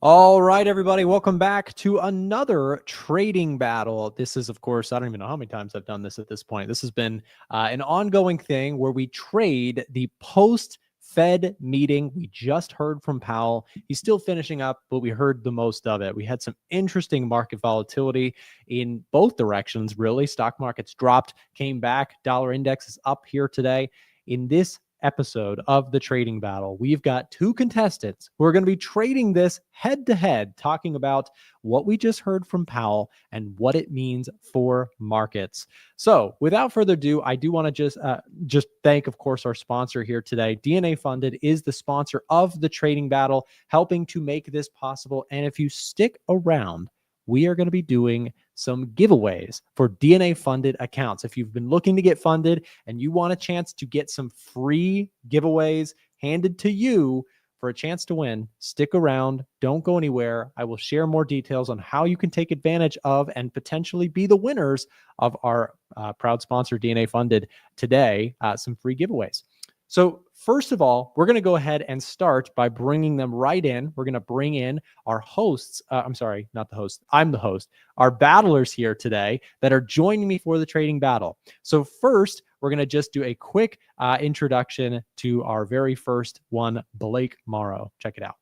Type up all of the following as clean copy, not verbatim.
All right, everybody, welcome back to another trading battle. This is, of course, I don't even know how many times I've done this at this point. This has been an ongoing thing where we trade the post-Fed meeting. We just heard from Powell. He's still finishing up, but we heard the most of it. We had some interesting market volatility in both directions, really. Stock markets dropped, came back. Dollar index is up here today. In this episode of the trading battle, we've got two contestants who are going to be trading this head to head, talking about what we just heard from Powell and what it means for markets. So without further ado, I do want to just thank, of course, our sponsor here today. DNA Funded is the sponsor of the trading battle, helping to make this possible. And if you stick around, we are going to be doing some giveaways for DNA funded accounts. If you've been looking to get funded and you want a chance to get some free giveaways handed to you for a chance to win, stick around. Don't go anywhere. I will share more details on how you can take advantage of and potentially be the winners of our proud sponsor, DNA Funded, today, some free giveaways. So first of all, we're going to go ahead and start by bringing them right in. We're going to bring in our hosts. I'm sorry, not the host. I'm the host. Our battlers here today that are joining me for the trading battle. So first, we're going to just do a quick introduction to our very first one, Blake Morrow. Check it out.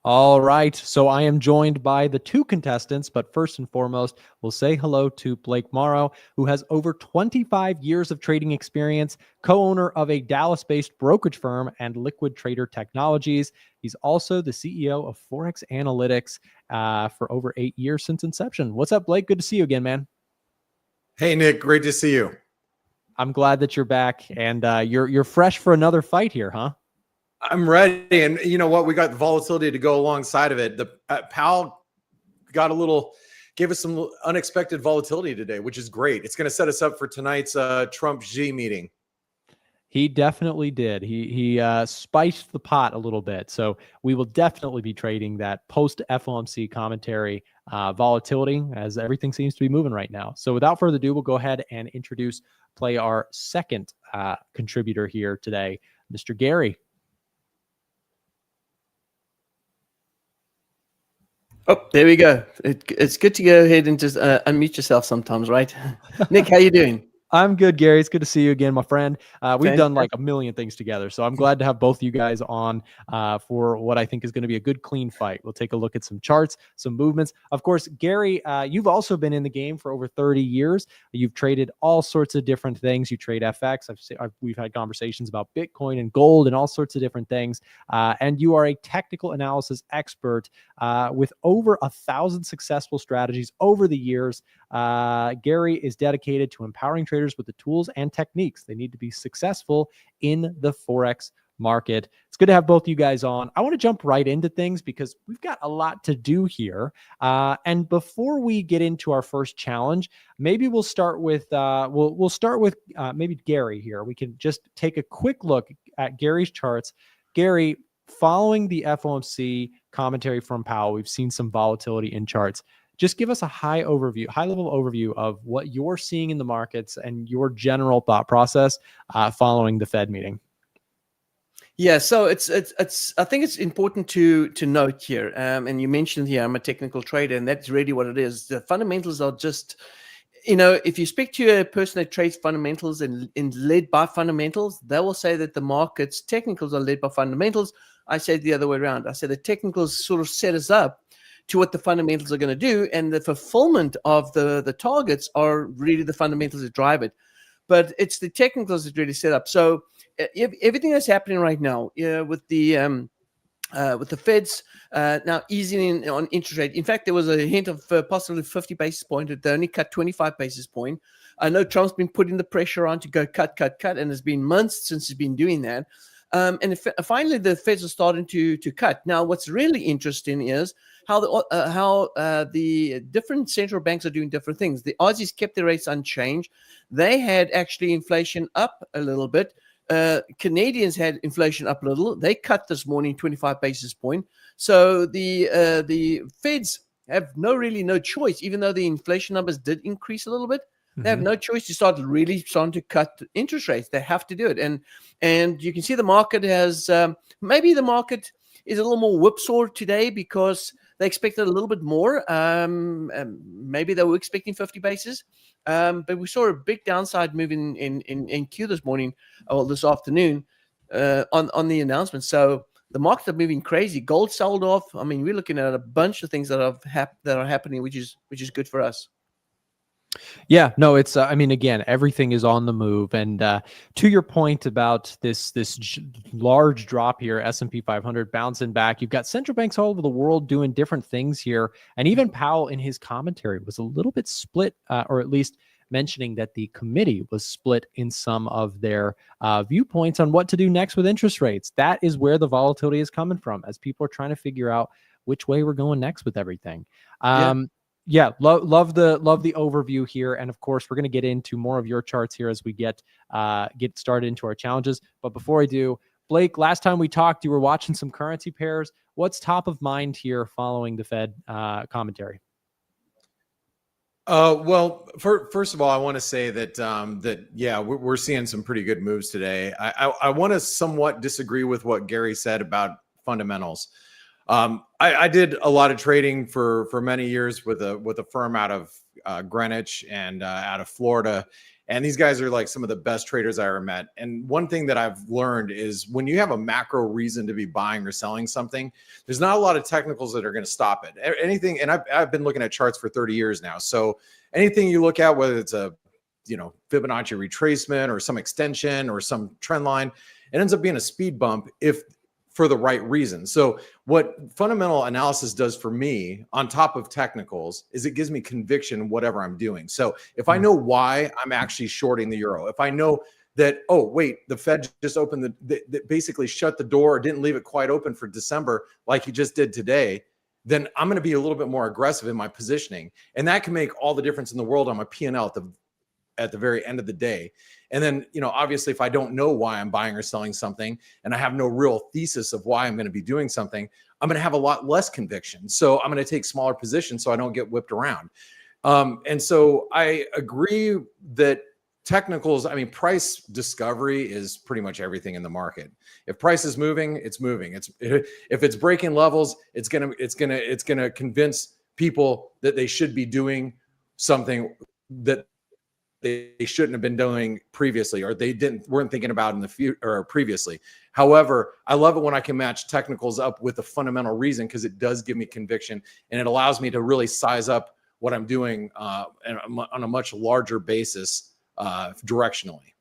All right, so I am joined by the two contestants, but first and foremost, we'll say hello to Blake Morrow, who has over 25 years of trading experience, co-owner of a Dallas-based brokerage firm and Liquid Trader Technologies. He's also the CEO of Forex Analytics for over 8 years since inception. What's up, Blake? Good to see you again, man. Hey, Nick, great to see you. I'm glad that you're back, and you're fresh for another fight here, huh? I'm ready. And you know what? We got the volatility to go alongside of it. The Powell gave us some unexpected volatility today, which is great. It's going to set us up for tonight's Trump-Xi meeting. He definitely did. He spiced the pot a little bit. So we will definitely be trading that post FOMC commentary volatility, as everything seems to be moving right now. So without further ado, we'll go ahead and play our second contributor here today, Mr. Gary. Oh, there we go. It's good to go ahead and just unmute yourself sometimes, right? Nick, how you doing? I'm good, Gary. It's good to see you again, my friend. We've done like a million things together, so I'm glad to have both you guys on for what I think is going to be a good, clean fight. We'll take a look at some charts, some movements. Of course, Gary, you've also been in the game for over 30 years. You've traded all sorts of different things. You trade FX. We've had conversations about Bitcoin and gold and all sorts of different things. And you are a technical analysis expert with over 1,000 successful strategies over the years. Gary is dedicated to empowering traders with the tools and techniques they need to be successful in the Forex market. It's good to have both you guys on. I want to jump right into things because we've got a lot to do here. And before we get into our first challenge, maybe we'll start with maybe Gary here. We can just take a quick look at Gary's charts. Gary, following the FOMC commentary from Powell, we've seen some volatility in charts. Just give us a high-level overview of what you're seeing in the markets and your general thought process following the Fed meeting. Yeah, so it's I think it's important to note here, and you mentioned here I'm a technical trader, and that's really what it is. The fundamentals are just, if you speak to a person that trades fundamentals and led by fundamentals, they will say that the market's technicals are led by fundamentals. I say the other way around. I say the technicals sort of set us up to what the fundamentals are going to do, and the fulfillment of the targets are really the fundamentals that drive it. But it's the technicals that really set up. So everything that's happening right now with the Feds now easing on interest rate. In fact, there was a hint of possibly 50 basis points. They only cut 25 basis points. I know Trump's been putting the pressure on to go cut, and it's been months since he's been doing that. And finally, the Feds are starting to cut. Now, what's really interesting is how the different central banks are doing different things. The Aussies kept their rates unchanged. They had actually inflation up a little bit. Canadians had inflation up a little. They cut this morning 25 basis point. So the Feds have no choice, even though the inflation numbers did increase a little bit. They have no choice to starting to cut interest rates. They have to do it. And you can see the market has maybe the market is a little more whipsaw today because they expected a little bit more. Maybe they were expecting 50 basis. But we saw a big downside move in Q this morning or this afternoon on the announcement. So the markets are moving crazy. Gold sold off. I mean, we're looking at a bunch of things that are happening, which is good for us. Yeah, no, it's, I mean, again, everything is on the move. And to your point about this large drop here, S&P 500 bouncing back, you've got central banks all over the world doing different things here. And even Powell in his commentary was a little bit split, or at least mentioning that the committee was split in some of their viewpoints on what to do next with interest rates. That is where the volatility is coming from, as people are trying to figure out which way we're going next with everything. Yeah, love the overview here, and of course we're going to get into more of your charts here as we get started into our challenges. But before I do, Blake, last time we talked, you were watching some currency pairs. What's top of mind here following the Fed commentary? Well, first of all, I want to say that yeah, we're seeing some pretty good moves today. I want to somewhat disagree with what Gary said about fundamentals. I did a lot of trading for many years with a firm out of Greenwich and out of Florida. And these guys are like some of the best traders I ever met. And one thing that I've learned is when you have a macro reason to be buying or selling something, there's not a lot of technicals that are going to stop it. Anything, and I've been looking at charts for 30 years now. So anything you look at, whether it's a Fibonacci retracement or some extension or some trend line, it ends up being a speed bump if for the right reason. So what fundamental analysis does for me on top of technicals is it gives me conviction in whatever I'm doing. So if I know why I'm actually shorting the euro, if I know that, oh, wait, the Fed just opened basically shut the door or didn't leave it quite open for December like he just did today, then I'm going to be a little bit more aggressive in my positioning. And that can make all the difference in the world on my P&L at the very end of the day. And then, obviously, if I don't know why I'm buying or selling something and I have no real thesis of why I'm going to be doing something, I'm going to have a lot less conviction. So I'm going to take smaller positions so I don't get whipped around. And so I agree that technicals, I mean, price discovery is pretty much everything in the market. If price is moving, it's moving. If it's breaking levels, it's going to convince people that they should be doing something that they shouldn't have been doing previously, or they weren't thinking about in the future or previously. However, I love it when I can match technicals up with a fundamental reason, because it does give me conviction and it allows me to really size up what I'm doing on a much larger basis directionally.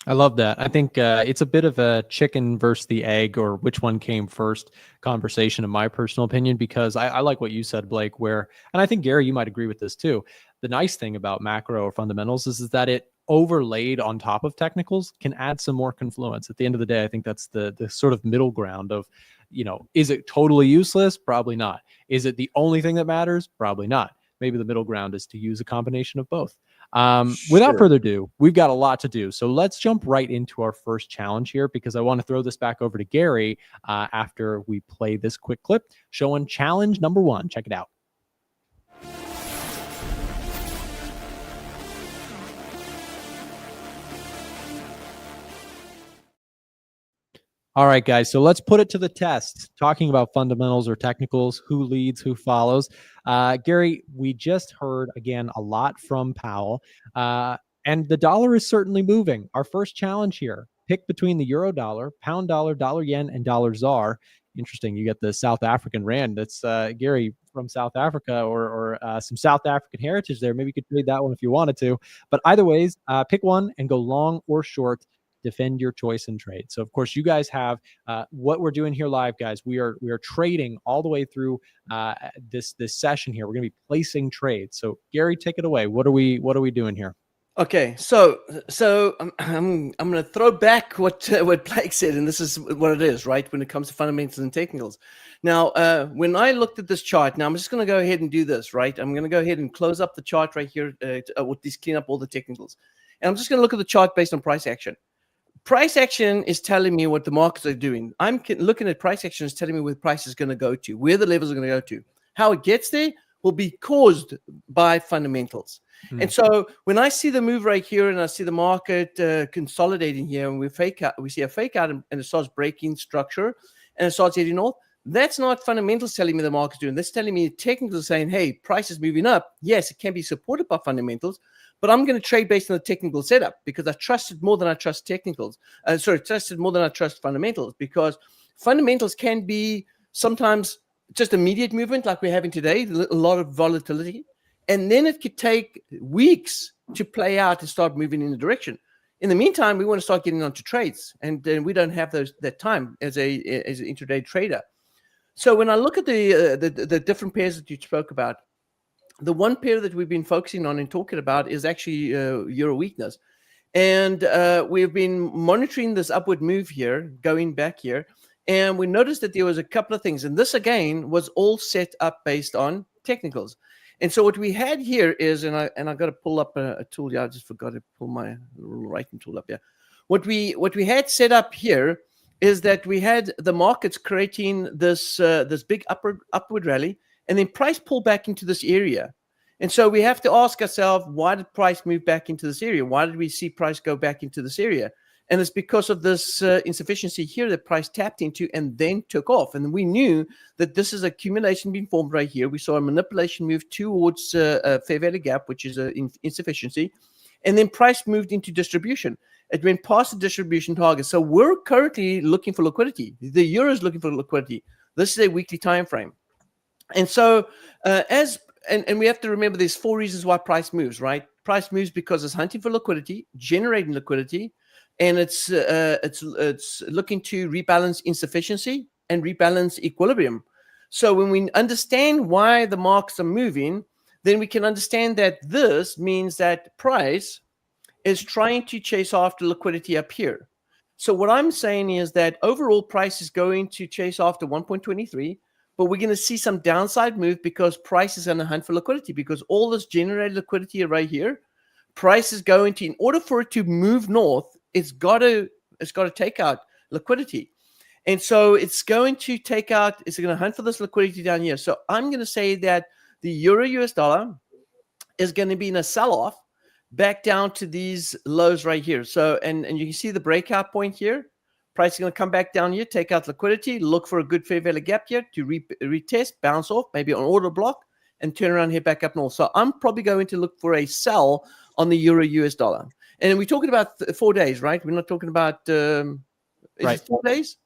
I love that. I think it's a bit of a chicken versus the egg, or which one came first conversation, in my personal opinion, because I like what you said, Blake, and I think, Gary, you might agree with this too. The nice thing about macro or fundamentals is that it overlaid on top of technicals can add some more confluence. At the end of the day, I think that's the sort of middle ground of, is it totally useless? Probably not. Is it the only thing that matters? Probably not. Maybe the middle ground is to use a combination of both. Without further ado, we've got a lot to do. So let's jump right into our first challenge here, because I want to throw this back over to Gary after we play this quick clip showing challenge number 1. Check it out. All right, guys, so let's put it to the test. Talking about fundamentals or technicals, who leads, who follows. Gary, we just heard, again, a lot from Powell, and the dollar is certainly moving. Our first challenge here, pick between the euro dollar, pound dollar, dollar yen, and dollar ZAR. Interesting, you get the South African rand. That's Gary from South Africa, or some South African heritage there. Maybe you could trade that one if you wanted to. But either ways, pick one and go long or short. Defend your choice and trade. So of course you guys have what we're doing here live, guys. We are trading all the way through this session here. We're going to be placing trades. So Gary, take it away. What are we doing here? Okay, so I'm going to throw back what Blake said, and this is what it is, right? When it comes to fundamentals and technicals. Now, when I looked at this chart, now I'm just going to go ahead and do this, right? I'm going to go ahead and close up the chart right here with this, clean up all the technicals, and I'm just going to look at the chart based on price action. price action is telling me what the markets are doing. I'm looking at price action is telling me where the price is going to go to, where the levels are going to go to. How it gets there will be caused by fundamentals. And so when I see the move right here and I see the market consolidating here and we see a fake out and it starts breaking structure and it starts heading north, that's not fundamentals telling me the market's doing. That's telling me technicals saying, hey, price is moving up. Yes, it can be supported by fundamentals, but I'm going to trade based on the technical setup because I trust it more than I trust technicals. Trusted more than I trust fundamentals, because fundamentals can be sometimes just immediate movement like we're having today, a lot of volatility. And then it could take weeks to play out and start moving in a direction. In the meantime, we want to start getting onto trades, and we don't have that time as an intraday trader. So when I look at the different pairs that you spoke about, the one pair that we've been focusing on and talking about is actually euro weakness. And we've been monitoring this upward move here, going back here. And we noticed that there was a couple of things. And this, again, was all set up based on technicals. And so what we had here is, and I got to pull up a tool here. I just forgot to pull my writing tool up here. What we had set up here is that we had the markets creating this big upward rally, and then price pull back into this area. And so we have to ask ourselves, why did price move back into this area? Why did we see price go back into this area? And it's because of this insufficiency here that price tapped into and then took off. And we knew that this is accumulation being formed right here. We saw a manipulation move towards a fair value gap, which is an insufficiency. And then price moved into distribution. It went past the distribution target. So we're currently looking for liquidity. The euro is looking for liquidity. This is a weekly time frame. And so and we have to remember there's 4 reasons why price moves, right? Price moves because it's hunting for liquidity, generating liquidity, and it's looking to rebalance insufficiency and rebalance equilibrium. So when we understand why the markets are moving, then we can understand that this means that price is trying to chase after liquidity up here. So what I'm saying is that overall price is going to chase after 1.23, but we're going to see some downside move because price is going to hunt for liquidity, because all this generated liquidity right here, price is going to, in order for it to move north, it's got to take out liquidity. And so it's going to hunt for this liquidity down here. So I'm going to say that the euro US dollar is going to be in a sell-off back down to these lows right here. So, and you can see the breakout point here. Price is going to come back down here, take out liquidity, look for a good fair value gap here to retest, bounce off, maybe on order block, and turn around here back up north. So I'm probably going to look for a sell on the euro US dollar. And we're talking about 4 days, right? We're not talking about is it 4 days?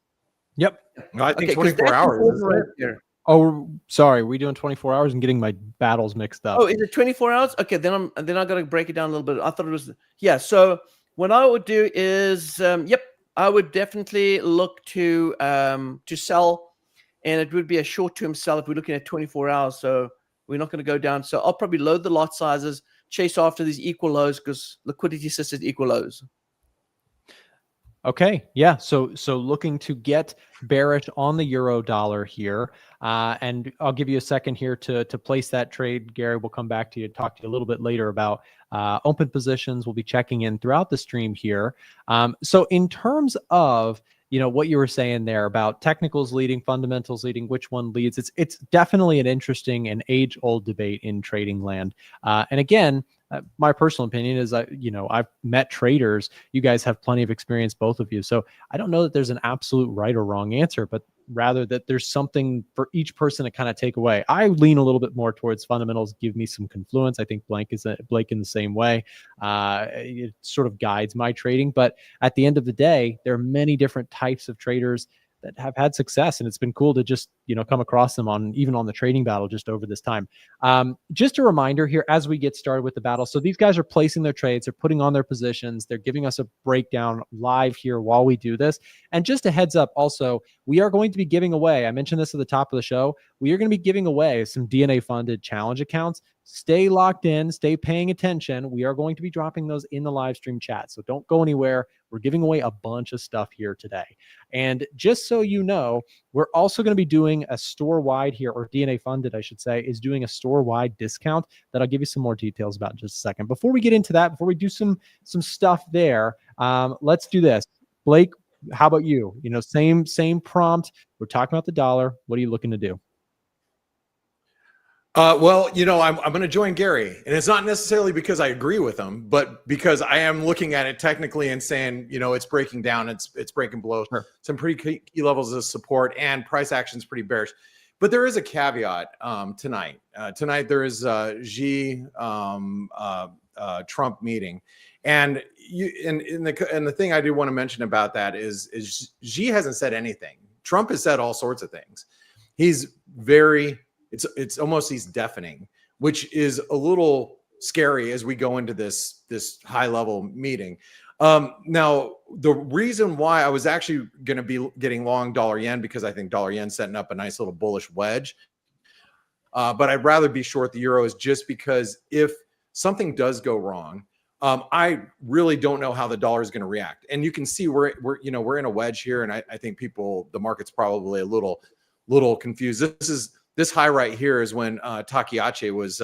Yep. No, I think 24 hours. Right here. Oh, sorry. We're doing 24 hours and getting my battles mixed up. Oh, is it 24 hours? Okay, then I got to break it down a little bit. I thought it was, yeah. So what I would do is, I would definitely look to sell, and it would be a short-term sell if we're looking at 24 hours. So we're not going to go down. So I'll probably load the lot sizes, chase after these equal lows because liquidity sits at equal lows. Okay. Yeah. So looking to get bearish on the euro dollar here. And I'll give you a second here to place that trade. Gary, we'll come back to you, talk to you a little bit later about open positions. We'll be checking in throughout the stream here. So in terms of, what you were saying there about technicals leading, fundamentals leading, which one leads, it's definitely an interesting and age-old debate in trading land. And again, my personal opinion is I've met traders. You guys have plenty of experience, both of you. So I don't know that there's an absolute right or wrong answer, but rather that there's something for each person to kind of take away. I lean a little bit more towards fundamentals, give me some confluence. I think Blake in the same way. It sort of guides my trading. But at the end of the day, there are many different types of traders that have had success, and it's been cool to just come across them even on the trading battle just over this time. Just a reminder here as we get started with the battle. So these guys are placing their trades, they're putting on their positions, they're giving us a breakdown live here while we do this. And just a heads up, also, we are going to be giving away, I mentioned this at the top of the show, we are going to be giving away some DNA funded challenge accounts. Stay locked in, stay paying attention. We are going to be dropping those in the live stream chat. So don't go anywhere. We're giving away a bunch of stuff here today. And just so you know, we're also going to be doing a store-wide here, or DNA funded, I should say, is doing a store-wide discount that I'll give you some more details about in just a second. Before we get into that, before we do some stuff there, let's do this. Blake, how about you? You know, same prompt. We're talking about the dollar. What are you looking to do? Well, you know, I'm going to join Gary, and it's not necessarily because I agree with him, but because I am looking at it technically and saying, you know, it's breaking down, it's breaking below some pretty key levels of support, and price action is pretty bearish. But there is a caveat tonight. Tonight there is Xi Trump meeting, and the thing I do want to mention about that is Xi hasn't said anything. Trump has said all sorts of things. He's very It's almost he's deafening, which is a little scary as we go into this high level meeting. Now, the reason why I was actually going to be getting long dollar yen, because I think dollar yen setting up a nice little bullish wedge. But I'd rather be short the euro, is just because if something does go wrong, I really don't know how the dollar is going to react. And you can see we're in a wedge here, and I think the market's probably a little confused. This high right here is when Takeachi was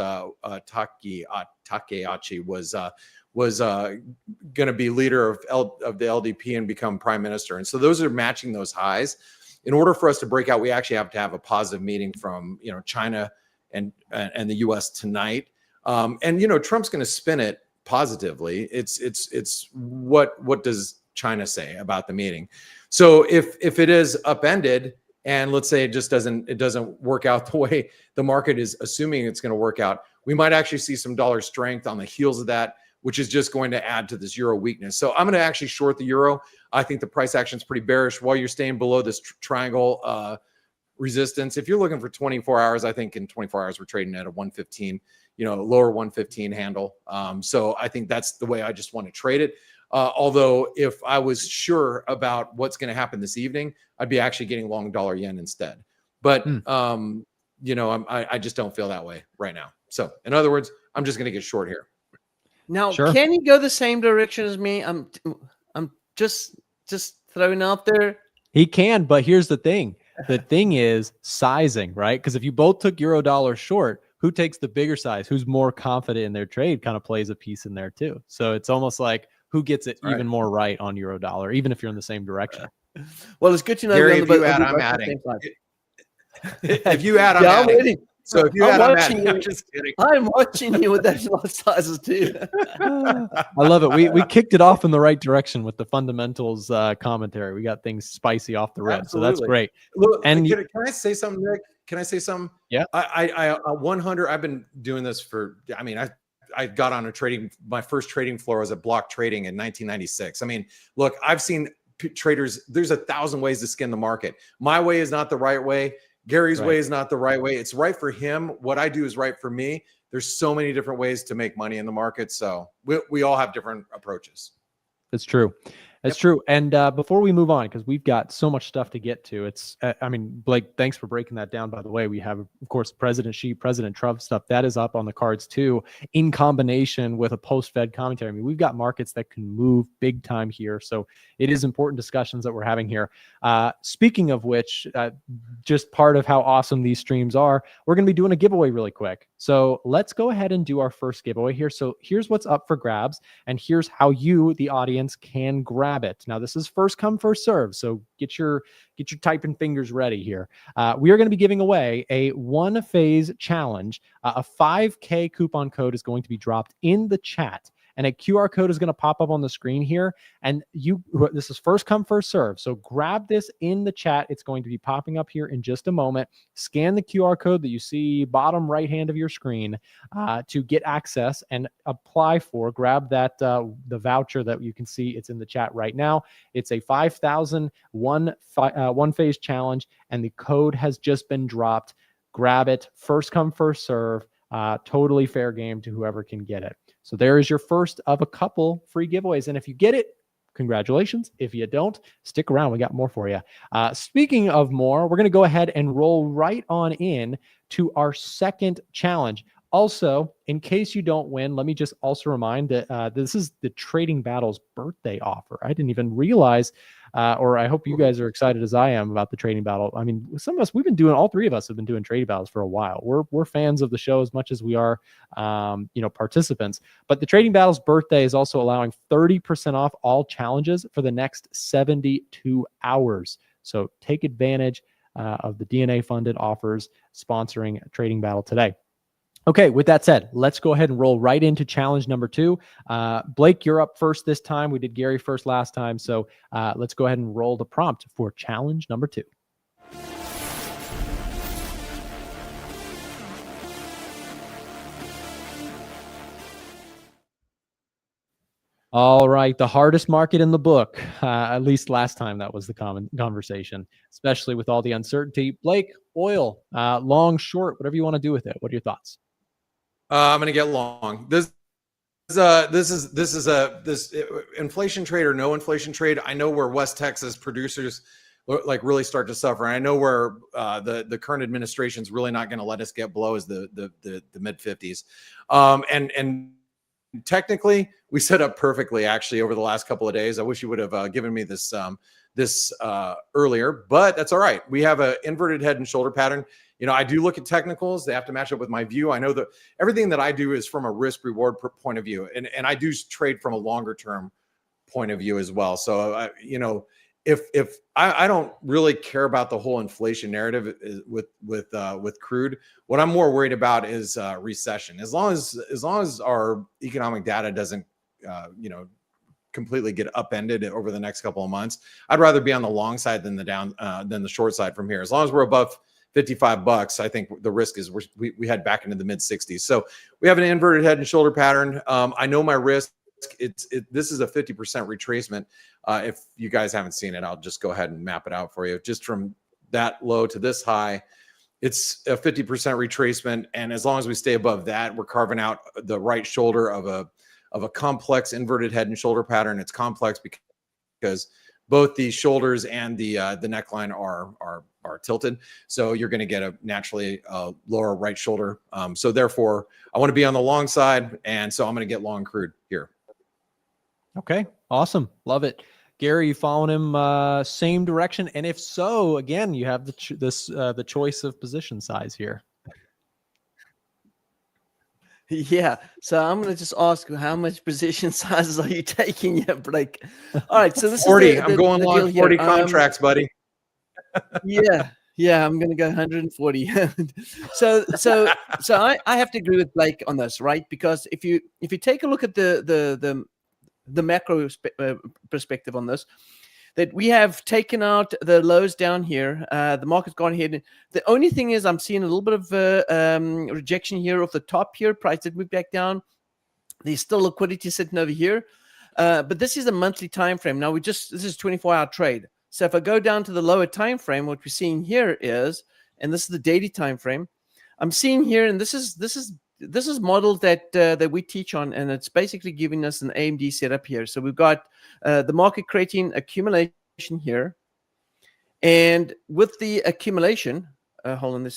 going to be leader of the LDP and become prime minister. And so those are matching those highs. In order for us to break out, we actually have to have a positive meeting from China and the U.S. tonight. And Trump's going to spin it positively. It's what does China say about the meeting? So if it is upended, and let's say it doesn't work out the way the market is assuming it's going to work out, we might actually see some dollar strength on the heels of that, which is just going to add to this euro weakness. So I'm going to actually short the euro. I think the price action is pretty bearish while you're staying below this triangle resistance. If you're looking for 24 hours, I think in 24 hours we're trading at a 115, lower 115 handle. So I think that's the way I just want to trade it. Although if I was sure about what's going to happen this evening, I'd be actually getting long dollar yen instead. But I just don't feel that way right now. So in other words, I'm just going to get short here. Now, Can he go the same direction as me? I'm just throwing out there. He can, but here's the thing. The thing is sizing, right? Because if you both took euro dollar short, who takes the bigger size? Who's more confident in their trade kind of plays a piece in there too. So it's almost like who gets it even more right on euro dollar, even if you're in the same direction. Well, it's good to know. Gary, if you add, I'm adding. If you add, I'm I'm adding. waiting. So if you add, I'm adding. I'm just kidding. I'm watching you with that lot sizes too. I love it. We kicked it off in the right direction with the fundamentals commentary. We got things spicy off the rip. Absolutely. So that's great. Look, and can I say something, Nick? Can I say something? Yeah. I 100. I've been doing this for. I got on my first trading floor was at block trading in 1996. Look, I've seen traders. There's 1,000 ways to skin the market. My way is not the right way. Gary's way is not the right way. It's right for him. What I do is right for me. There's so many different ways to make money in the market. So we all have different approaches. That's true. That's true. And before we move on, because we've got so much stuff to get to, Blake, thanks for breaking that down. By the way, we have, of course, President Xi, President Trump stuff that is up on the cards too, in combination with a post-Fed commentary. We've got markets that can move big time here. So it is important discussions that we're having here. Speaking of which, just part of how awesome these streams are, we're going to be doing a giveaway really quick. So let's go ahead and do our first giveaway here. So here's what's up for grabs, and here's how you, the audience, can grab it. Now, this is first come, first serve. So get your typing fingers ready here. We are going to be giving away a one-phase challenge. A 5K coupon code is going to be dropped in the chat, and a QR code is going to pop up on the screen here. And this is first come, first serve. So grab this in the chat. It's going to be popping up here in just a moment. Scan the QR code that you see bottom right hand of your screen to get access and grab that the voucher that you can see. It's in the chat right now. It's a 5,000 one-phase challenge, and the code has just been dropped. Grab it. First come, first serve. Totally fair game to whoever can get it. So there is your first of a couple free giveaways. And if you get it, congratulations. If you don't, stick around. We got more for you. Speaking of more, we're going to go ahead and roll right on in to our second challenge. Also, in case you don't win, let me just also remind that this is the Trading Battles birthday offer. I didn't even realize or I hope you guys are excited as I am about the trading battle. I mean, some of us, all 3 of us have been doing trading battles for a while. We're fans of the show as much as we are, participants. But the trading battle's birthday is also allowing 30% off all challenges for the next 72 hours. So take advantage of the DNA funded offers sponsoring Trading Battle today. Okay, with that said, let's go ahead and roll right into challenge number 2. Blake, you're up first this time. We did Gary first last time. So let's go ahead and roll the prompt for challenge number 2. All right, the hardest market in the book, at least last time that was the common conversation, especially with all the uncertainty. Blake, oil, long, short, whatever you want to do with it. What are your thoughts? I'm going to get long. This inflation trade or no inflation trade. I know where West Texas producers like really start to suffer. And I know where the current administration is really not going to let us get below is the mid 50s. And technically we set up perfectly actually over the last couple of days. I wish you would have given me this earlier, but that's all right. We have an inverted head and shoulder pattern. I do look at technicals. They have to match up with my view. I know that everything that I do is from a risk reward point of view. And I do trade from a longer term point of view as well. So, if I don't really care about the whole inflation narrative with crude, what I'm more worried about is recession. As long as our economic data doesn't, completely get upended over the next couple of months, I'd rather be on the long side than the short side from here. As long as we're above $55, I think the risk is we head back into the mid 60s. So we have an inverted head and shoulder pattern. I know my risk. This is a 50% retracement. If you guys haven't seen it, I'll just go ahead and map it out for you. Just from that low to this high, it's a 50% retracement. And as long as we stay above that, we're carving out the right shoulder of a complex inverted head and shoulder pattern. It's complex because both the shoulders and the neckline are tilted. So you're going to get a naturally lower right shoulder. So therefore, I want to be on the long side. And so I'm going to get long crude here. Okay, awesome. Love it. Gary, you following him same direction? And if so, again, you have the choice of position size here. Yeah. So I'm going to just ask you, how much position sizes are you taking here, Blake? All right. So this 40. is I'm going long 40 contracts, buddy. Yeah. I'm going to go 140. So I have to agree with Blake on this, right? Because if you take a look at the macro perspective on this, that we have taken out the lows down here. The market's gone ahead. The only thing is I'm seeing a little bit of rejection here off the top here. Price did move back down. There's still liquidity sitting over here. But this is a monthly time frame. Now this is 24-hour trade. So if I go down to the lower time frame, what we're seeing here is, and this is the daily time frame, I'm seeing here, and this is models that we teach on, and it's basically giving us an AMD setup here. So we've got the market creating accumulation here, and with the accumulation, with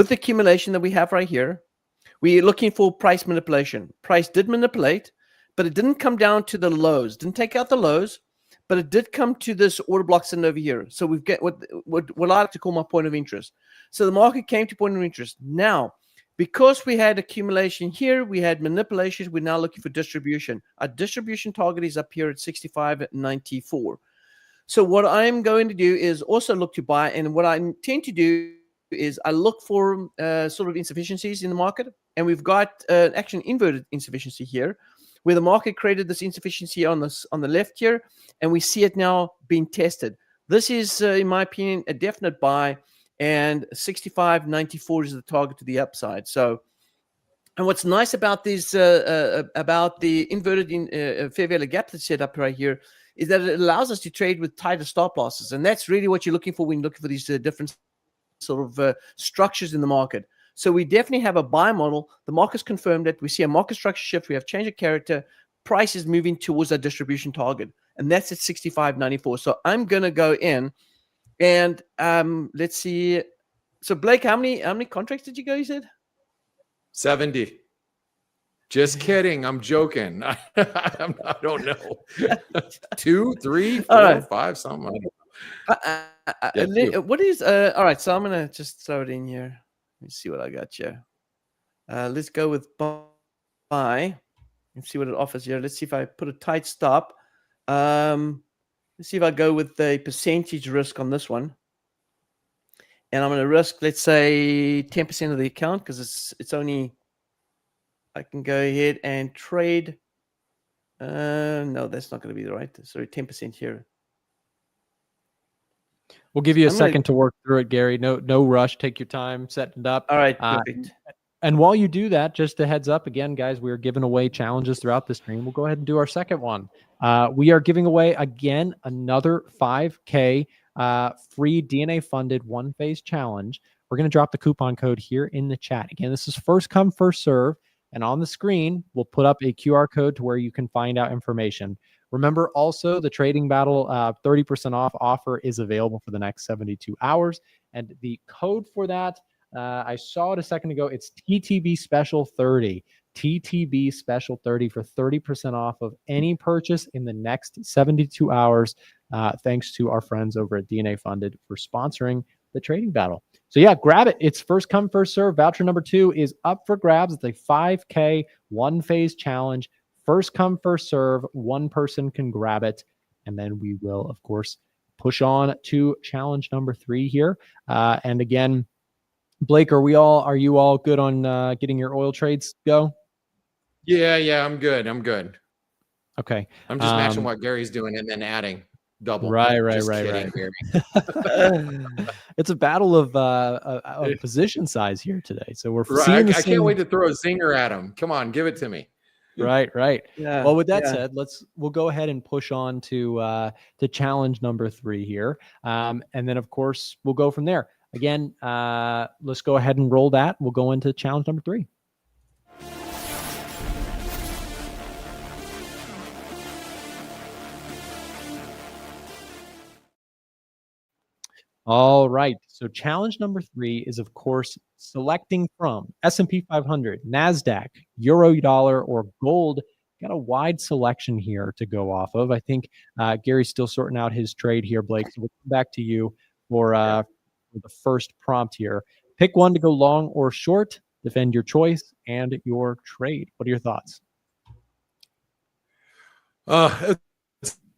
the accumulation that we have right here, we're looking for price manipulation. Price did manipulate, but it didn't come down to the lows. Didn't take out the lows, but it did come to this order block sitting over here. So we've got what I like to call my point of interest. So the market came to point of interest. Now, because we had accumulation here, we had manipulation, we're now looking for distribution. Our distribution target is up here at 65.94. So what I'm going to do is also look to buy, and what I intend to do is I look for sort of insufficiencies in the market, and we've got actually an inverted insufficiency here, where the market created this insufficiency on the left here, and we see it now being tested. This is, in my opinion, a definite buy, and 65.94 is the target to the upside. So, and what's nice about these, about the inverted fair value gap that's set up right here, is that it allows us to trade with tighter stop losses, and that's really what you're looking for when you're looking for these different sort of structures in the market. So we definitely have a buy model. The market's confirmed it. We see a market structure shift. We have change of character. Price is moving towards our distribution target, and that's at 65.94. So I'm going to go in, and let's see. So Blake, how many contracts did you go? You said 70. Just kidding. I'm joking. I don't know. 2, 3, 4, All right. 5, something. Yeah, What is all right? So I'm gonna just throw it in here. Let me see what I got here. Let's go with buy and see what it offers here. Let's see if I put a tight stop. Let's see if I go with the percentage risk on this one. And I'm going to risk, let's say, 10% of the account because it's only, I can go ahead and trade. No, that's not going to be the right. Sorry, 10% here. We'll give you a second to work through it, Gary. No rush. Take your time setting it up. All right, perfect. And while you do that, just a heads up again, guys, we're giving away challenges throughout the stream. We'll go ahead and do our second one. We are giving away, again, another 5K free DNA-funded one-phase challenge. We're going to drop the coupon code here in the chat. Again, this is first come, first serve. And on the screen, we'll put up a QR code to where you can find out information. Remember, also, the Trading Battle 30% off offer is available for the next 72 hours. And the code for that, I saw it a second ago. It's TTB Special 30. TTB Special 30 for 30% off of any purchase in the next 72 hours. Thanks to our friends over at DNA Funded for sponsoring the Trading Battle. So yeah, grab it. It's first come, first serve. Voucher number 2 is up for grabs. It's a 5K one-phase challenge. First come, first serve. One person can grab it. And then we will, of course, push on to challenge number 3 here. And again, Blake, are you all good on getting your oil trades go? Yeah, I'm good. Okay. I'm just matching what Gary's doing and then adding double. Right. Gary. It's a battle of position size here today. So we're seeing I can't wait to throw a zinger at him. Come on, give it to me. Right. Yeah, well, with that said, we'll go ahead and push on to challenge number 3 here. And then of course we'll go from there. Again, let's go ahead and roll that. We'll go into challenge number 3. All right. So challenge number 3 is, of course, selecting from S&P 500, NASDAQ, Euro dollar, or gold. Got a wide selection here to go off of. I think Gary's still sorting out his trade here, Blake. So we'll come back to you for the first prompt here. Pick one to go long or short. Defend your choice and your trade. What are your thoughts?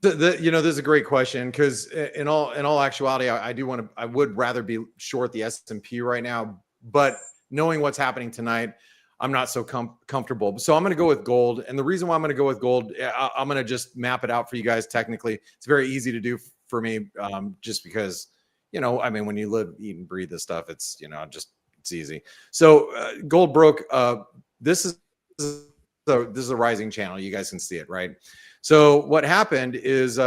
This is a great question because in all actuality, I would rather be short the S&P right now, but knowing what's happening tonight, I'm not so comfortable. So I'm going to go with gold. And the reason why I'm going to go with gold, I'm going to just map it out for you guys. Technically, it's very easy to do for me, just because, when you live, eat, and breathe this stuff, it's, it's easy. So gold broke. This is a rising channel. You guys can see it, right? So what happened is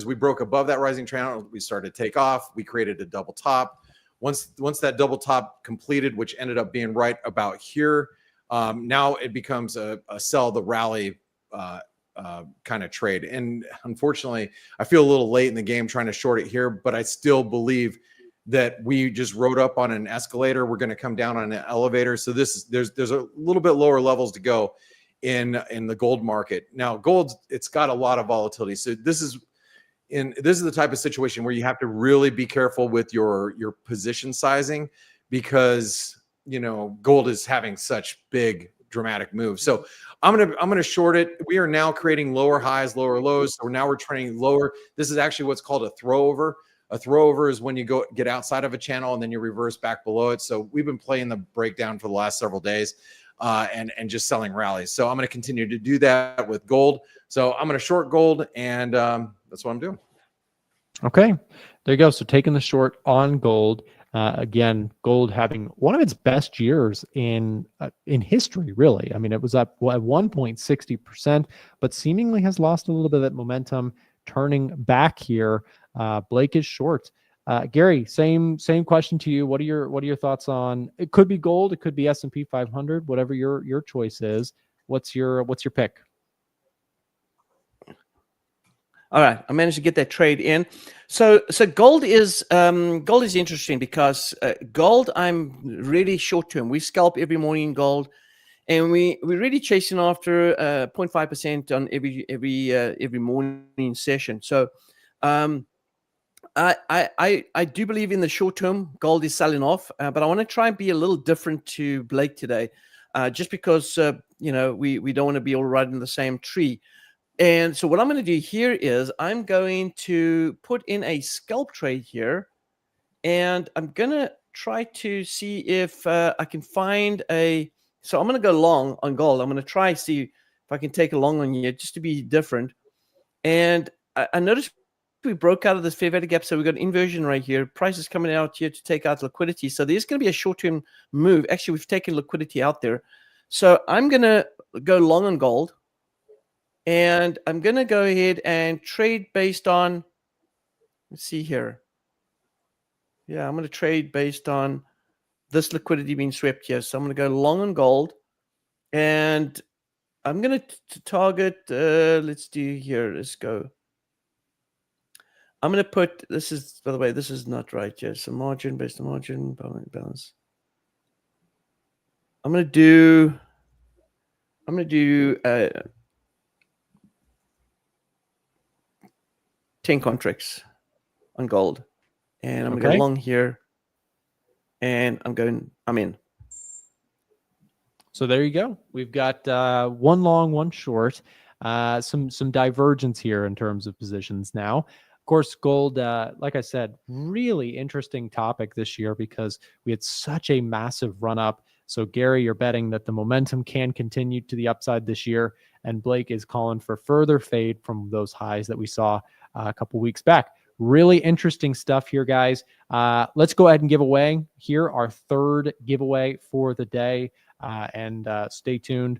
we broke above that rising channel. We started to take off. We created a double top. Once that double top completed, which ended up being right about here, now it becomes a sell the rally kind of trade. And unfortunately, I feel a little late in the game trying to short it here, but I still believe that we just rode up on an escalator. We're going to come down on an elevator. So there's a little bit lower levels to go in the gold market. Now gold, it's got a lot of volatility. So this is the type of situation where you have to really be careful with your position sizing, because gold is having such big dramatic moves. So I'm gonna short it. We are now creating lower highs, lower lows. So now we're trading lower. This is actually what's called a throwover. A throwover is when you get outside of a channel and then you reverse back below it. So we've been playing the breakdown for the last several days. And just selling rallies. So I'm going to continue to do that with gold. So I'm going to short gold, and that's what I'm doing. Okay, there you go. So taking the short on gold. Again, gold having one of its best years in history, really. I mean, it was up at 1.60%, but seemingly has lost a little bit of that momentum, turning back here. Blake is short. Gary, same question to you. What are your thoughts on? It could be gold, it could be S&P 500, whatever your choice is. What's your pick? All right, I managed to get that trade in. So gold is interesting because gold, I'm really short term. We scalp every morning in gold, and we're really chasing after 0.5% on every morning session. So I do believe in the short term gold is selling off, but I want to try and be a little different to Blake today, just because we don't want to be all right in the same tree. And so what I'm going to do here is I'm going to put in a scalp trade here, and I'm going to try to see if I can find a. So I'm going to go long on gold. I'm going to try see if I can take a long on here just to be different. And I noticed we broke out of this fair value gap, so we've got an inversion right here. Price is coming out here to take out liquidity. So there's going to be a short-term move. Actually, we've taken liquidity out there. So I'm going to go long on gold. And I'm going to go ahead and trade based on, let's see here. Yeah, I'm going to trade based on this liquidity being swept here. So I'm going to go long on gold. And I'm going to target, let's do here. Let's go. I'm going to put, this is, by the way, this is not right yet. So margin based on margin, balance. I'm going to do 10 contracts on gold. And I'm going to go long here. And I'm in. So there you go. We've got one long, one short. Some divergence here in terms of positions now. Of course, gold, like I said, really interesting topic this year because we had such a massive run up. So Gary, you're betting that the momentum can continue to the upside this year. And Blake is calling for further fade from those highs that we saw a couple weeks back. Really interesting stuff here, guys. Let's go ahead and give away here our third giveaway for the day. And stay tuned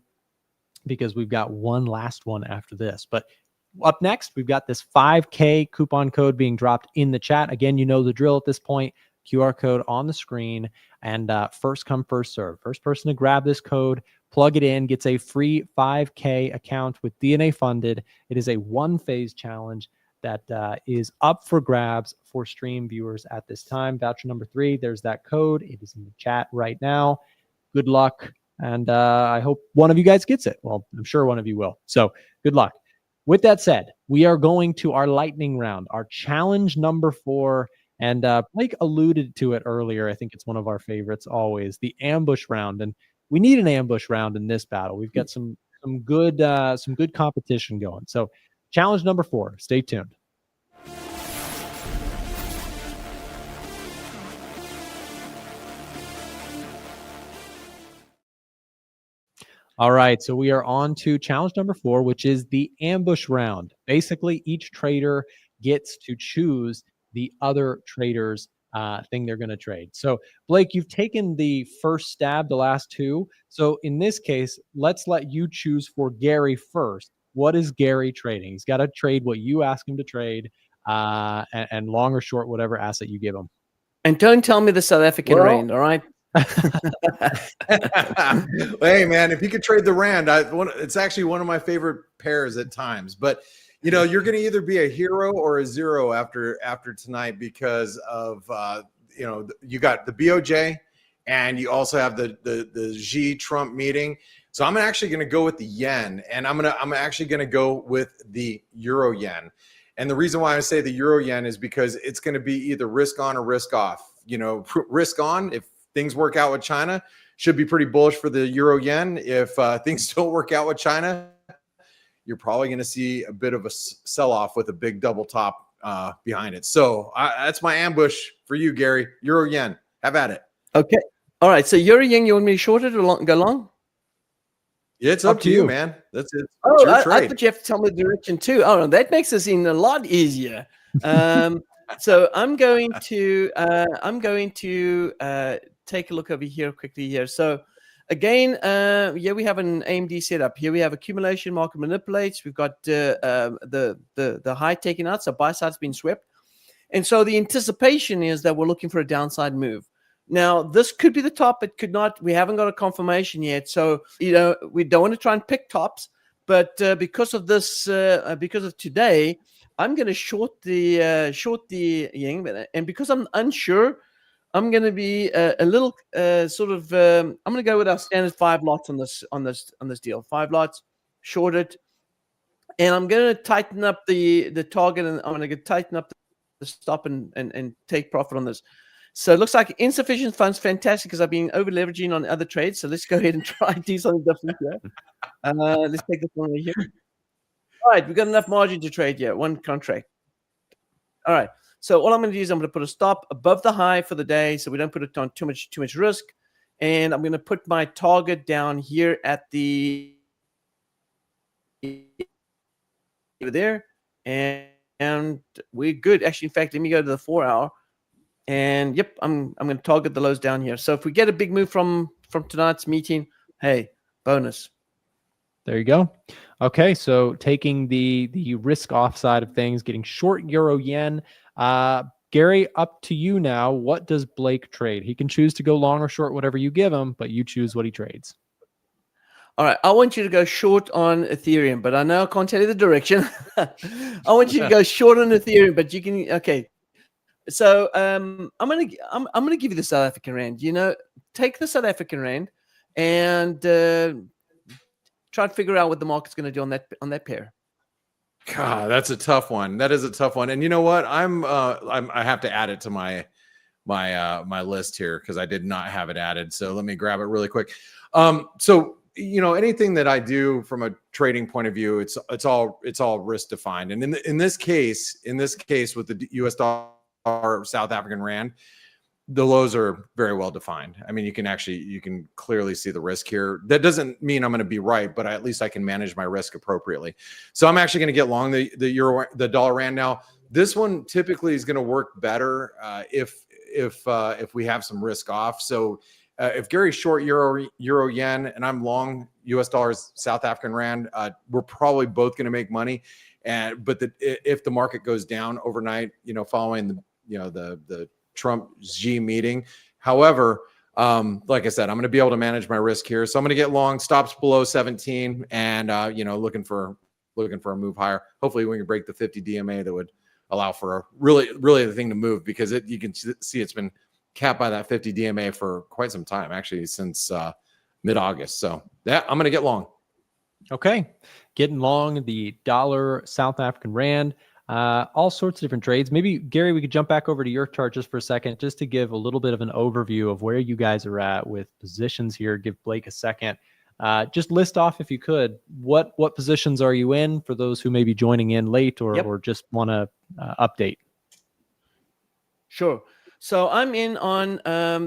because we've got one last one after this. But up next, we've got this 5K coupon code being dropped in the chat. Again, you know the drill at this point. QR code on the screen, and first come, first serve. First person to grab this code, plug it in, gets a free 5K account with DNA Funded. It is a one-phase challenge that is up for grabs for stream viewers at this time. Voucher number 3, there's that code. It is in the chat right now. Good luck, and I hope one of you guys gets it. Well, I'm sure one of you will. So good luck. With that said, we are going to our lightning round, our challenge number 4. And Blake alluded to it earlier. I think it's one of our favorites always, the ambush round. And we need an ambush round in this battle. We've got some good competition going. So challenge number 4. Stay tuned. All right, so we are on to challenge number 4, which is the ambush round. Basically, each trader gets to choose the other trader's thing they're going to trade. So, Blake, you've taken the first stab, the last 2. So, in this case, let's let you choose for Gary first. What is Gary trading? He's got to trade what you ask him to trade, and long or short, whatever asset you give him. And don't tell me the South African rand, all right? Hey man, if you could trade the rand, it's actually one of my favorite pairs at times. But you know, you're going to either be a hero or a zero after tonight because of you got the BOJ and you also have the Xi Trump meeting. So I'm actually going to go with the yen, and I'm actually going to go with the euro yen. And the reason why I say the euro yen is because it's going to be either risk on or risk off. You know, risk on if things work out with China, should be pretty bullish for the euro yen. If things don't work out with China, you're probably going to see a bit of a sell-off with a big double top behind it. So that's my ambush for you, Gary. Euro yen. Have at it. Okay. All right. So euro yen, you want me to short it or go long? Yeah, it's up to you, man. That's it. Oh, I thought you have to tell me the direction too. Oh, no, that makes this a lot easier. So I'm going to take a look over here quickly here. So again, here we have an AMD setup. Here we have accumulation, market manipulates. We've got the high taken out, so buy side's been swept. And so the anticipation is that we're looking for a downside move. Now, this could be the top. It could not. We haven't got a confirmation yet. So, we don't want to try and pick tops. But because of this, because of today, I'm going to short the yen. And because I'm unsure I'm going to be a little sort of. I'm going to go with our standard 5 lots on this deal. 5 lots, short it, and I'm going to tighten up the target, and I'm going to tighten up the stop and take profit on this. So it looks like insufficient funds. Fantastic, because I've been over leveraging on other trades. So let's go ahead and try and do something different here. Let's take this one right here. All right, we've got enough margin to trade here. 1 contract. All right. So all I'm going to do is I'm going to put a stop above the high for the day, so we don't put it on too much risk. And I'm going to put my target down here at the over there, and we're good. Actually, in fact, let me go to the 4-hour, and yep, I'm going to target the lows down here. So if we get a big move from tonight's meeting, hey, bonus. There you go. Okay, so taking the risk off side of things, getting short euro yen. Gary, up to you now. What does Blake trade? He can choose to go long or short, whatever you give him, but you choose what he trades. All right, I want you to go short on Ethereum, but I know I can't tell you the direction. I want you to go short on Ethereum, but you can. Okay, so I'm gonna give you the South African rand. You know, take the South African rand and try and figure out what the market's going to do on that pair. God, that's a tough one. That is a tough one. And you know what? I have to add it to my list here because I did not have it added. So let me grab it really quick. So you know, anything that I do from a trading point of view, it's all risk defined. And in this case with the US dollar, South African rand, the lows are very well defined. I mean, you can clearly see the risk here. That doesn't mean I'm going to be right, but at least I can manage my risk appropriately. So I'm actually going to get long the dollar rand now. This one typically is going to work better if we have some risk off. So if Gary's short euro yen and I'm long US dollars, South African rand, we're probably both going to make money. But if the market goes down overnight, you know, following the Trump Xi meeting. However, like I said, I'm going to be able to manage my risk here. So I'm going to get long, stops below 17, and you know, looking for a move higher. Hopefully, we can break the 50 DMA that would allow for a really the thing to move, because you can see it's been capped by that 50 DMA for quite some time, actually since mid-August. So yeah, I'm going to get long. Okay, getting long the dollar, South African rand. All sorts of different trades. Maybe, Gary, we could jump back over to your chart just for a second, just to give a little bit of an overview of where you guys are at with positions here. Give Blake a second. Just list off, if you could, what positions are you in for those who may be joining in late or just want to update? Sure. So I'm in on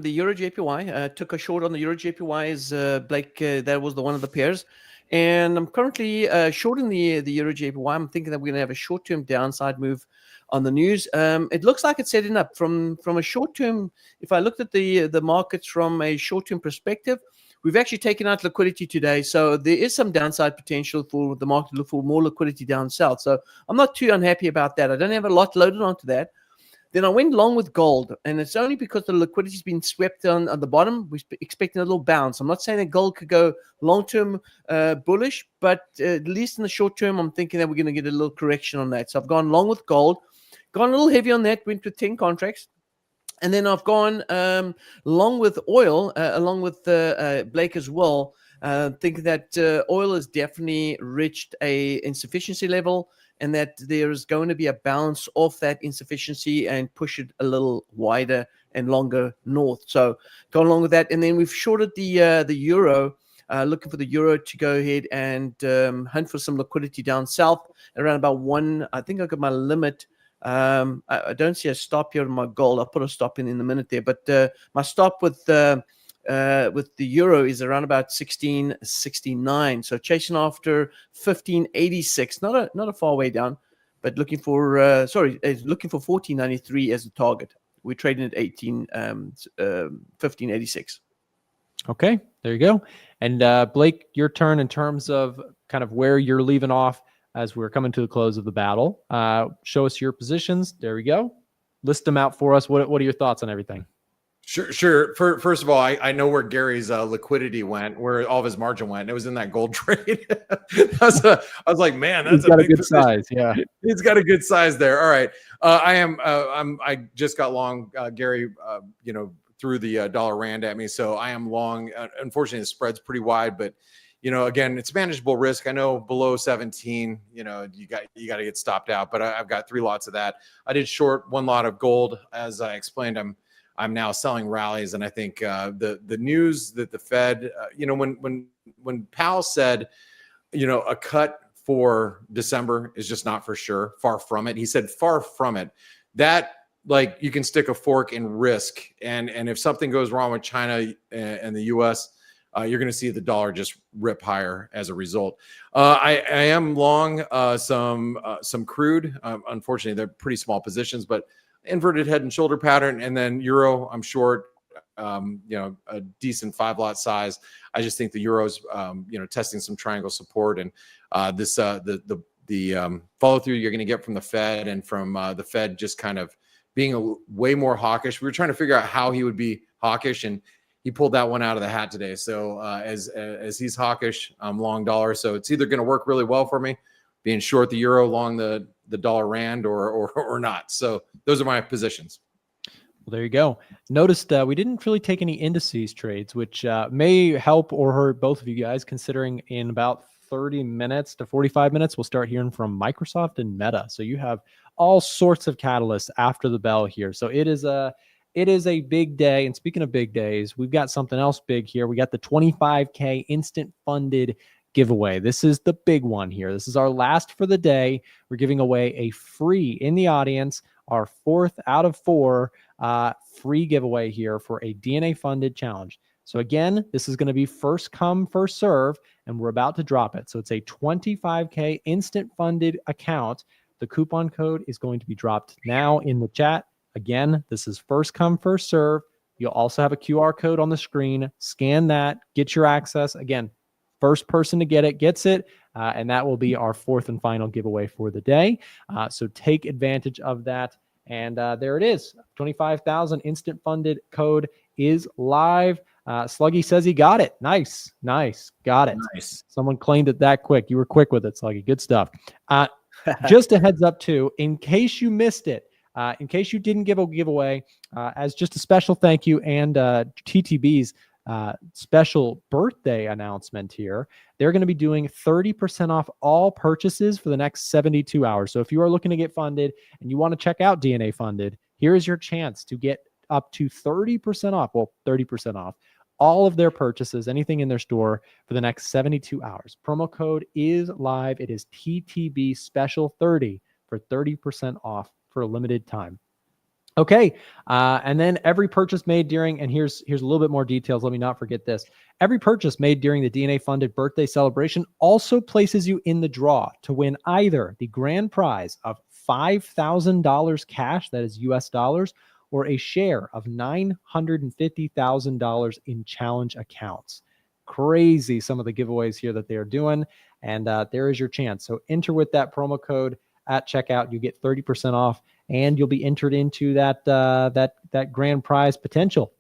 the Euro JPY. Took a short on the Euro JPY as Blake. That was one of the pairs. And I'm currently shorting the Euro JPY. I'm thinking that we're going to have a short-term downside move on the news. It looks like it's setting up from a short-term. If I looked at the markets from a short-term perspective, we've actually taken out liquidity today. So there is some downside potential for the market to look for more liquidity down south. So I'm not too unhappy about that. I don't have a lot loaded onto that. Then I went long with gold, and it's only because the liquidity's been swept on the bottom. We're expecting a little bounce. I'm not saying that gold could go long-term bullish, but at least in the short term, I'm thinking that we're going to get a little correction on that. So I've gone long with gold, gone a little heavy on that, went with 10 contracts. And then I've gone long with oil, along with Blake as well, thinking that oil has definitely reached a insufficiency level, and that there's going to be a bounce off that insufficiency and push it a little wider and longer north. So go along with that. And then we've shorted the euro, looking for the euro to go ahead and hunt for some liquidity down south around about 1. I think I got my limit. I don't see a stop here on my gold. I'll put a stop in a minute there. But my stop with the euro is around about 1669. So chasing after 1586, not a far way down, but looking for 1493 as the target. We're trading at 1586. Okay, there you go. And Blake, your turn in terms of kind of where you're leaving off as we're coming to the close of the battle. Show us your positions. There we go. List them out for us. What are your thoughts on everything? Sure. First of all, I know where Gary's liquidity went, where all of his margin went. It was in that gold trade. I was like, man, that's He's got a big good position. size. Yeah. He's got a good size there. All right. I just got long, Gary, threw the dollar rand at me. So I am long. Unfortunately, the spread's pretty wide, but again, it's manageable risk. I know below 17, you got to get stopped out, but I've got 3 lots of that. I did short 1 lot of gold. As I explained, I'm now selling rallies. And I think the news that the Fed, when Powell said, a cut for December is just not for sure. Far from it. He said far from it. That, like, you can stick a fork in risk. And if something goes wrong with China and the US, you're going to see the dollar just rip higher as a result. I am long some crude. Unfortunately, they're pretty small positions, but inverted head and shoulder pattern. And then euro, I'm short, a decent 5 lot size. I just think the euro's, testing some triangle support, and the follow through you're going to get from the Fed, and from the Fed just kind of being way more hawkish. We were trying to figure out how he would be hawkish, and he pulled that one out of the hat today. So as he's hawkish, I'm long dollar. So it's either going to work really well for me, being short the euro, long the dollar rand, or not. So those are my positions. Well, there you go. Noticed we didn't really take any indices trades, which may help or hurt both of you guys, considering in about 30 minutes to 45 minutes, we'll start hearing from Microsoft and Meta. So you have all sorts of catalysts after the bell here. So it is a big day. And speaking of big days, we've got something else big here. We got the 25K instant funded giveaway. This is the big one here. This is our last for the day. We're giving away a free, in the audience, our 4th out of 4 free giveaway here for a DNA funded challenge. So again, this is going to be first come, first serve, and we're about to drop it. So it's a 25K instant funded account. The coupon code is going to be dropped now in the chat. Again, this is first come, first serve. You'll also have a QR code on the screen. Scan that, get your access. Again, first person to get it gets it. And that will be our 4th and final giveaway for the day. So take advantage of that. And there it is. 25,000 instant funded code is live. Sluggy says he got it. Nice. Got it. Nice. Someone claimed it that quick. You were quick with it, Sluggy. Good stuff. Just a heads up too, in case you missed it, in case you didn't give a giveaway, as just a special thank you, and TTB's special birthday announcement here, they're going to be doing 30% off all purchases for the next 72 hours. So if you are looking to get funded and you want to check out DNA Funded, here is your chance to get up to 30% off. Well, 30% off all of their purchases, anything in their store, for the next 72 hours. Promo code is live. It is TTB special 30 for 30% off for a limited time. Okay. And then every purchase made during, and here's a little bit more details. Let me not forget this. Every purchase made during the DNA funded birthday celebration also places you in the draw to win either the grand prize of $5,000 cash, that is US dollars, or a share of $950,000 in challenge accounts. Crazy, some of the giveaways here that they are doing. And there is your chance. So enter with that promo code at checkout. You get 30% off, and you'll be entered into that grand prize potential.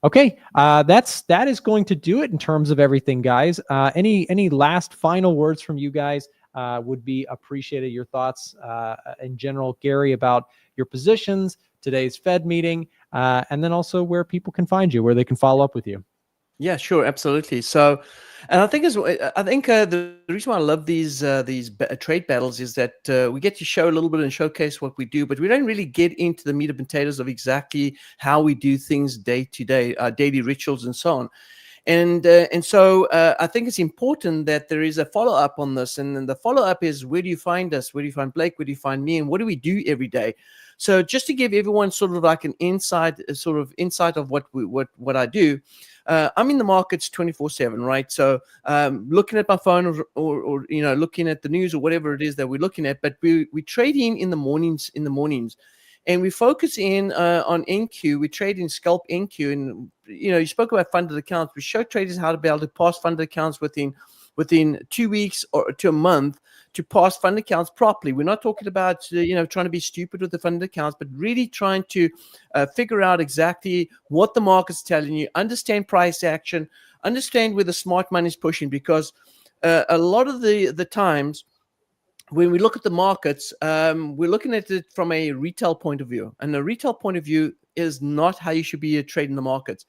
Okay, that is going to do it in terms of everything, guys. Any last final words from you guys would be appreciated. Your thoughts in general, Gary, about your positions, today's Fed meeting, and then also where people can find you, where they can follow up with you. Yeah, sure, absolutely. So, and I think the reason why I love these trade battles is that we get to show a little bit and showcase what we do, but we don't really get into the meat and potatoes of exactly how we do things day to day, our daily rituals and so on. And so I think it's important that there is a follow-up on this. And then the follow-up is, where do you find us? Where do you find Blake? Where do you find me? And what do we do every day? So just to give everyone sort of like an insight of what I do, I'm in the markets 24/7, right? So looking at my phone or looking at the news or whatever it is that we're looking at, but we trade in the mornings. And we focus in on NQ. We trade in scalp NQ. And, you spoke about funded accounts. We show traders how to be able to pass funded accounts within 2 weeks or to a month to pass fund accounts properly. We're not talking about trying to be stupid with the fund accounts, but really trying to figure out exactly what the market's telling you, understand price action, understand where the smart money is pushing, because a lot of the times when we look at the markets, we're looking at it from a retail point of view, and the retail point of view is not how you should be trading the markets.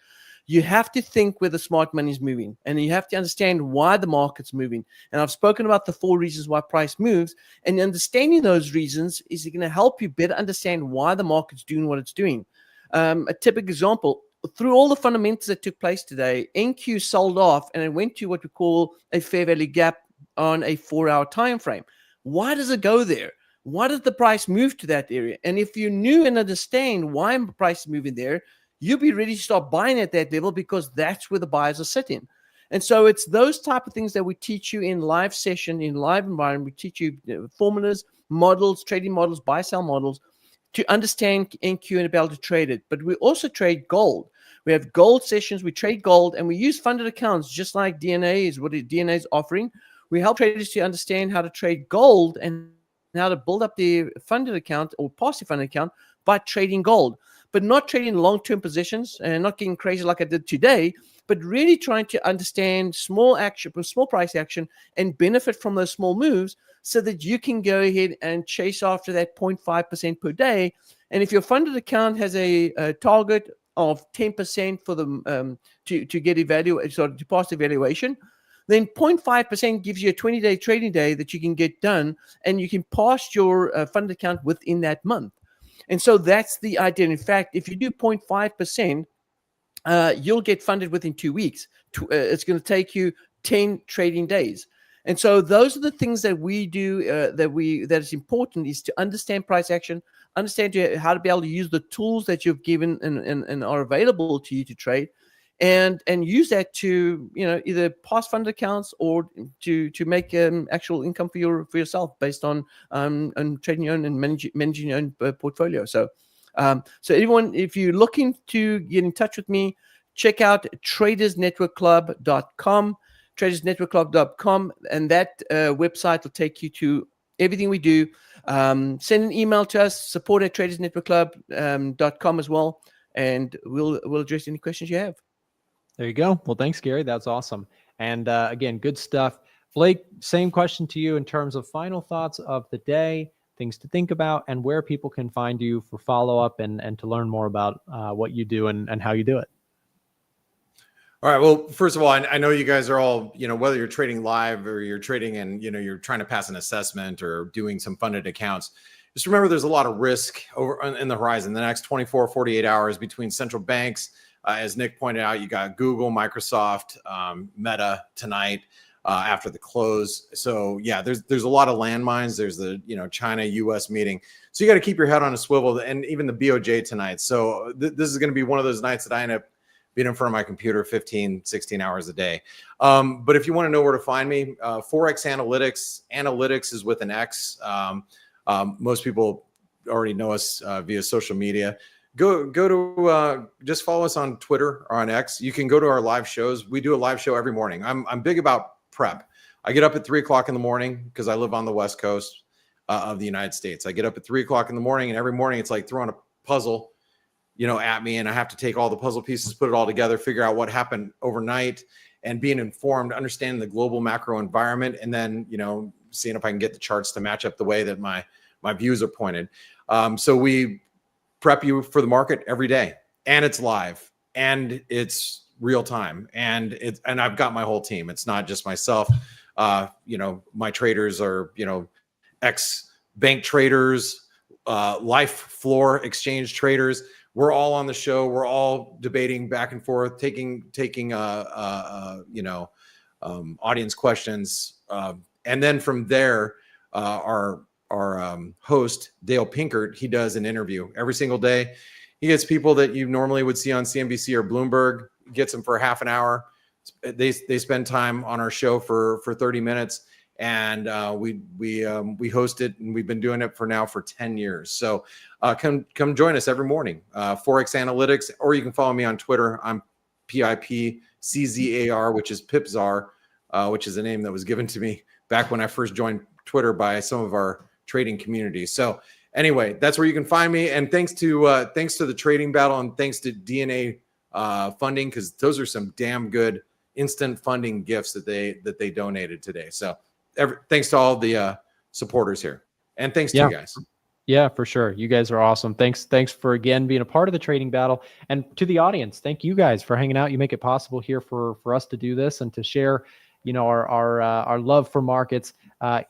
You have to think where the smart money is moving, and you have to understand why the market's moving. And I've spoken about the 4 reasons why price moves, and understanding those reasons is going to help you better understand why the market's doing what it's doing. A typical example, through all the fundamentals that took place today, NQ sold off and it went to what we call a fair value gap on a 4-hour time frame. Why does it go there? Why does the price move to that area? And if you knew and understand why the price is moving there, you'll be ready to start buying at that level, because that's where the buyers are sitting. And so it's those type of things that we teach you in live session, in live environment. We teach you formulas, models, trading models, buy-sell models, to understand NQ and be able to trade it. But we also trade gold. We have gold sessions. We trade gold, and we use funded accounts, just like DNA is what DNA is offering. We help traders to understand how to trade gold and how to build up their funded account or passive funded account by trading gold, but not trading long-term positions and not getting crazy like I did today, but really trying to understand small price action and benefit from those small moves, so that you can go ahead and chase after that 0.5% per day. And if your funded account has a target of 10% for the to get to pass evaluation, then 0.5% gives you a 20-day trading day that you can get done, and you can pass your funded account within that month. And so that's the idea. In fact, if you do 0.5%, you'll get funded within 2 weeks. It's going to take you 10 trading days. And so those are the things that we do, that is important, is to understand price action, understand how to be able to use the tools that you've given and are available to you to trade, and use that to either pass funded accounts or to make actual income for yourself based on trading your own and managing your own portfolio. So everyone, if you're looking to get in touch with me, check out tradersnetworkclub.com, tradersnetworkclub.com, and that website will take you to everything we do. Send an email to us, support@tradersnetworkclub.com as well, and we'll address any questions you have. There you go. Well, thanks, Gary. That's awesome. And again, good stuff. Blake, same question to you in terms of final thoughts of the day, things to think about, and where people can find you for follow-up and to learn more about what you do and how you do it. All right. Well, first of all, I know you guys are all, whether you're trading live or you're trading and, you're trying to pass an assessment or doing some funded accounts, just remember there's a lot of risk over in the horizon, the next 24, 48 hours between central banks. As Nick pointed out, you got Google, Microsoft, Meta tonight after the close. So yeah, there's a lot of landmines. There's the China-US meeting. So you got to keep your head on a swivel, and even the BOJ tonight. So this is going to be one of those nights that I end up being in front of my computer 15, 16 hours a day. But if you want to know where to find me, Forex Analytics is with an X. Most people already know us via social media. Go to just follow us on Twitter or on X. You can go to our live shows. We do a live show every morning. I'm big about prep. I get up at 3 o'clock in the morning because I live on the West Coast of the United States. I get up at 3 o'clock in the morning, and every morning it's like throwing a puzzle, at me, and I have to take all the puzzle pieces, put it all together, figure out what happened overnight, and being informed, understanding the global macro environment, and then seeing if I can get the charts to match up the way that my views are pointed. So we prep you for the market every day, and it's live, and it's real time, and I've got my whole team. It's not just myself. My traders are ex bank traders, life floor exchange traders. We're all on the show. We're all debating back and forth, taking audience questions, and then from there, our host, Dale Pinkert, he does an interview every single day. He gets people that you normally would see on CNBC or Bloomberg, gets them for half an hour. They spend time on our show for 30 minutes, and we host it, and we've been doing it for 10 years. So come join us every morning. Forex Analytics, or you can follow me on Twitter. I'm PIPCZAR, which is Pipzar, which is a name that was given to me back when I first joined Twitter by some of our trading community. So anyway, that's where you can find me. And thanks to the trading battle, and thanks to DNA funding, because those are some damn good instant funding gifts that they donated today. So thanks to all the supporters here, and thanks to you guys. Yeah, for sure. You guys are awesome. Thanks for again being a part of the trading battle, and to the audience, thank you guys for hanging out. You make it possible here for us to do this and to share, our love for markets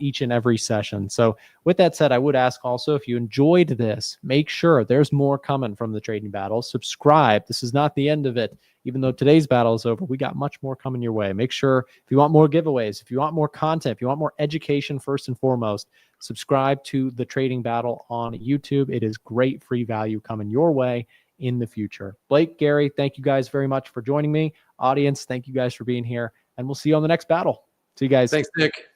each and every session. So with that said, I would ask also, if you enjoyed this, make sure there's more coming from the trading battle. Subscribe. This is not the end of it. Even though today's battle is over, we got much more coming your way. Make sure, if you want more giveaways, if you want more content, if you want more education, first and foremost, subscribe to the trading battle on YouTube. It is great free value coming your way in the future. Blake, Gary, thank you guys very much for joining me. Audience, thank you guys for being here, and we'll see you on the next battle. See you guys. Thanks, Nick.